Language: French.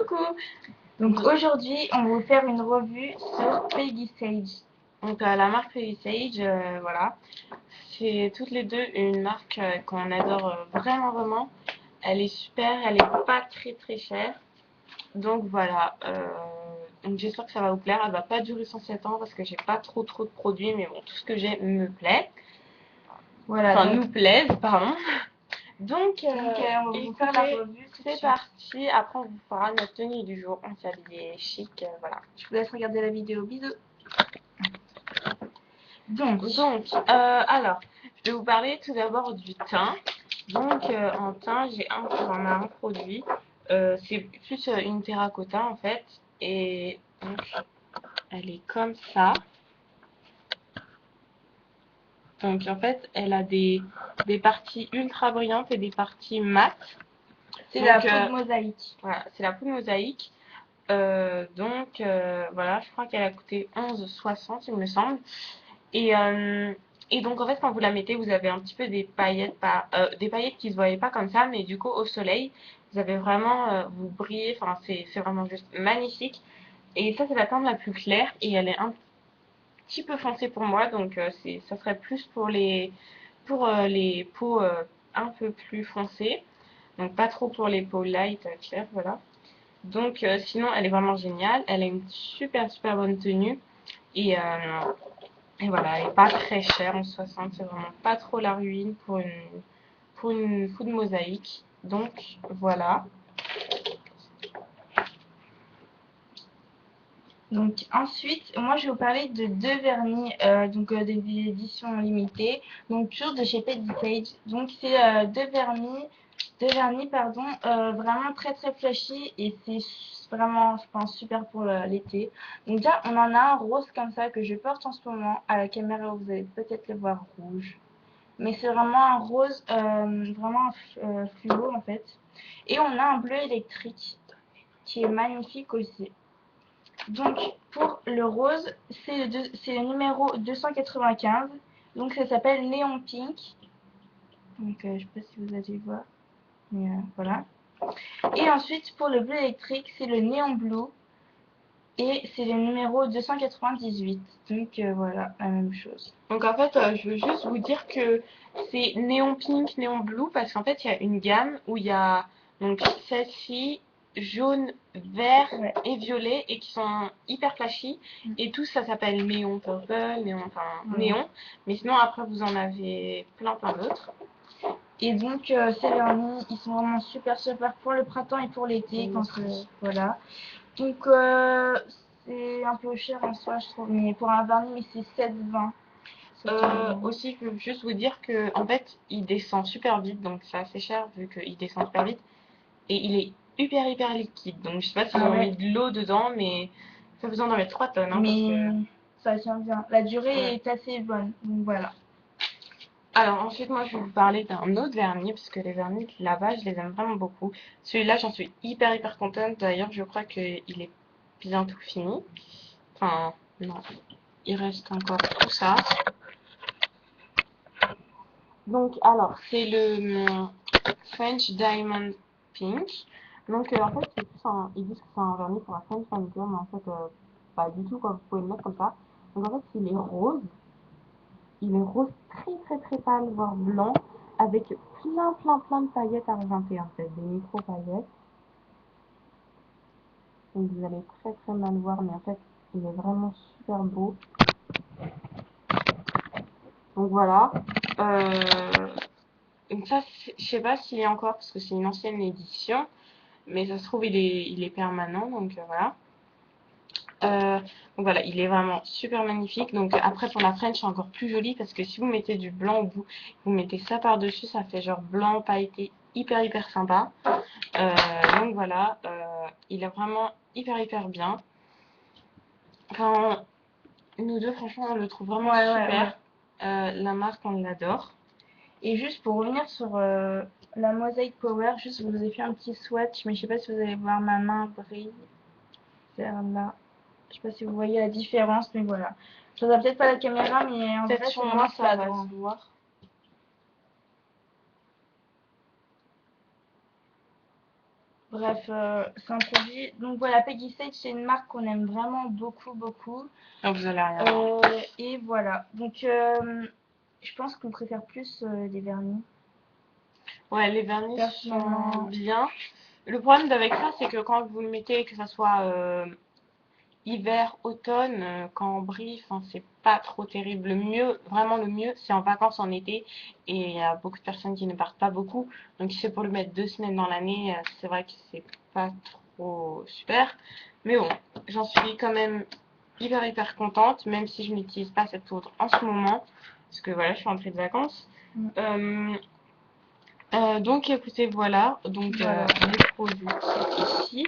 Coucou. Donc aujourd'hui, on va vous faire une revue sur Peggy Sage. Donc la marque Peggy Sage, voilà. C'est toutes les deux une marque qu'on adore vraiment. Elle est super, elle est pas très chère. Donc voilà. Donc j'espère que ça va vous plaire. Elle va pas durer 107 ans parce que j'ai pas trop de produits, mais bon, tout ce que j'ai me plaît. Voilà. Enfin, nous plaise, pardon. Donc, on va vous faire la revue. C'est parti. Après, on vous fera notre tenue du jour. On s'est habillé chic. Voilà. Je vous laisse regarder la vidéo. Bisous. Donc alors, je vais vous parler tout d'abord du teint. Donc, en teint, j'en ai un produit. C'est plus une terracotta en fait. Et donc, elle est comme ça. Donc, en fait, elle a des parties ultra brillantes et des parties mates. C'est la poudre mosaïque. Voilà, c'est la poudre mosaïque. Voilà, je crois qu'elle a coûté 11,60 il me semble. Et donc en fait quand vous la mettez, vous avez un petit peu des paillettes, des paillettes qui se voyaient pas comme ça, mais du coup au soleil, vous avez vraiment, vous brillez. Enfin c'est vraiment juste magnifique. Et ça c'est la teinte la plus claire et elle est un petit peu foncée pour moi, donc ça serait plus pour les peaux un peu plus foncées. Donc pas trop pour les peaux light, claires, voilà. Donc sinon elle est vraiment géniale, elle a une super bonne tenue et, et voilà, elle est pas très chère en 60, c'est vraiment pas trop la ruine pour une poudre mosaïque. Donc voilà. Donc ensuite, moi je vais vous parler de deux vernis, des éditions limitées, donc toujours de chez Peggy Sage. Donc c'est deux vernis pardon, vraiment très flashy et c'est vraiment, je pense, super pour l'été. Donc déjà, on en a un rose comme ça que je porte en ce moment. À la caméra, vous allez peut-être le voir rouge. Mais c'est vraiment un rose, vraiment fluo en fait. Et on a un bleu électrique qui est magnifique aussi. Donc pour le rose, c'est le numéro 295. Donc ça s'appelle Néon Pink. Donc je sais pas si vous allez voir. Mais voilà. Et ensuite pour le bleu électrique, c'est le Néon Blue. Et c'est le numéro 298. Donc voilà, la même chose. Donc en fait, je veux juste vous dire que c'est Néon Pink, Néon Blue, parce qu'en fait, il y a une gamme où il y a donc celle-ci, jaune, vert et violet, et qui sont hyper flashy. Et tout ça s'appelle Néon Purple, Néon. Mais sinon, après, vous en avez plein d'autres. Et donc, ces vernis, ils sont vraiment super pour le printemps et pour l'été. Voilà. Donc, c'est un peu cher en soi, je trouve. Mais pour un vernis, mais c'est 7,20. Aussi, je veux juste vous dire que en fait, il descend super vite. Donc, c'est assez cher vu qu'il descend super vite. Et il est hyper liquide. Donc, je sais pas si vous avez mis de l'eau dedans, mais ça a besoin d'en mettre 3 tonnes. Hein, mais ça tient bien. La durée est assez bonne. Donc, voilà. Alors ensuite, moi je vais vous parler d'un autre vernis, parce que les vernis là-bas, je les aime vraiment beaucoup. Celui-là, j'en suis hyper contente. D'ailleurs, je crois qu'il est bientôt fini. Enfin, non, il reste encore tout ça. Donc, alors, c'est le French Diamond Pink. Donc, en fait, c'est plus ils disent que c'est un vernis pour la French manicure, mais en fait, pas du tout, quoi. Vous pouvez le mettre comme ça. Donc, en fait, il est rose. Il est rose très pâle, voire blanc, avec plein de paillettes argentées en fait, des micro paillettes. Donc vous allez très mal voir, mais en fait il est vraiment super beau. Donc voilà. Donc ça, je sais pas s'il est encore parce que c'est une ancienne édition, mais ça se trouve il est permanent, donc voilà. Donc voilà, il est vraiment super magnifique. Donc après pour la French c'est encore plus joli parce que si vous mettez du blanc au bout, vous mettez ça par dessus, ça fait genre blanc pailleté hyper sympa. Donc voilà, il est vraiment hyper bien. Enfin, nous deux franchement on le trouve vraiment super. La marque on l'adore. Et juste pour revenir sur la Mosaic Power, juste je vous ai fait un petit swatch, mais je sais pas si vous allez voir ma main brille vers là. Je sais pas si vous voyez la différence, mais voilà. Je vois peut-être pas la caméra, mais en fait, sur moi, ça va se voir. Bref, c'est un produit. Donc voilà, Peggy Sage, c'est une marque qu'on aime vraiment beaucoup, beaucoup. Donc vous allez rien voir. Et voilà. Donc je pense qu'on préfère plus les vernis. Ouais, les vernis sont Personnellement. bien. Le problème avec ça, c'est que quand vous le mettez, que ça soit hiver, automne, quand on brille, enfin, c'est pas trop terrible. Le mieux, vraiment le mieux, c'est en vacances en été. Et il y a beaucoup de personnes qui ne partent pas beaucoup. Donc si c'est pour le mettre 2 semaines dans l'année, c'est vrai que c'est pas trop super. Mais bon, j'en suis quand même hyper contente, même si je n'utilise pas cette poudre en ce moment. Parce que voilà, je suis rentrée de vacances. Mm. Donc écoutez, voilà. Donc Voilà. les produits, c'est ici.